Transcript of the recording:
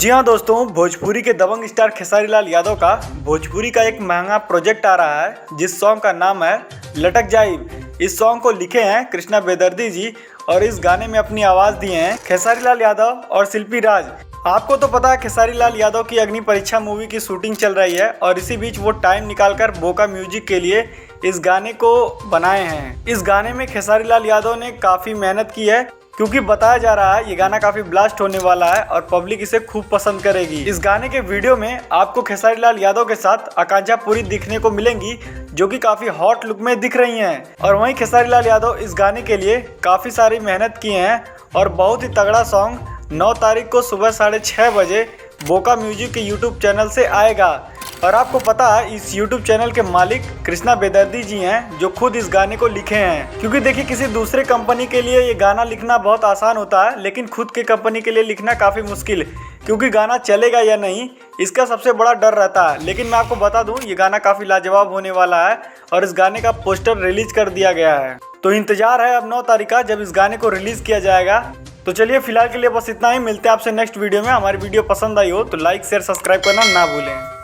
जी हाँ दोस्तों, भोजपुरी के दबंग स्टार खेसारी लाल यादव का भोजपुरी का एक महंगा प्रोजेक्ट आ रहा है जिस सॉन्ग का नाम है लटक जाइब। इस सॉन्ग को लिखे हैं कृष्णा बेदर्दी जी और इस गाने में अपनी आवाज़ दिए हैं खेसारी लाल यादव और शिल्पी राज। आपको तो पता है खेसारी लाल यादव की अग्नि परीक्षा मूवी की शूटिंग चल रही है और इसी बीच वो टाइम निकालकर बोका म्यूजिक के लिए इस गाने को बनाए हैं। इस गाने में खेसारी लाल यादव ने काफ़ी मेहनत की है क्योंकि बताया जा रहा है ये गाना काफी ब्लास्ट होने वाला है और पब्लिक इसे खूब पसंद करेगी। इस गाने के वीडियो में आपको खेसारी लाल यादव के साथ आकांक्षा पुरी दिखने को मिलेंगी जो कि काफी हॉट लुक में दिख रही हैं। और वहीं खेसारी लाल यादव इस गाने के लिए काफी सारी मेहनत किए हैं और बहुत ही तगड़ा सॉन्ग 9 तारीख को सुबह 6:30 बजे बोका म्यूजिक के यूट्यूब चैनल से आएगा। और आपको पता है इस YouTube चैनल के मालिक कृष्णा बेदर्दी जी हैं जो खुद इस गाने को लिखे हैं। क्योंकि देखिए किसी दूसरे कंपनी के लिए ये गाना लिखना बहुत आसान होता है लेकिन खुद के कंपनी के लिए लिखना काफ़ी मुश्किल, क्योंकि गाना चलेगा या नहीं इसका सबसे बड़ा डर रहता है। लेकिन मैं आपको बता दूं ये गाना काफ़ी लाजवाब होने वाला है और इस गाने का पोस्टर रिलीज कर दिया गया है। तो इंतजार है अब 9 तारीख का जब इस गाने को रिलीज़ किया जाएगा। तो चलिए फिलहाल के लिए बस इतना ही, मिलते हैं आपसे नेक्स्ट वीडियो में। हमारी वीडियो पसंद आई हो तो लाइक शेयर सब्सक्राइब करना ना भूलें।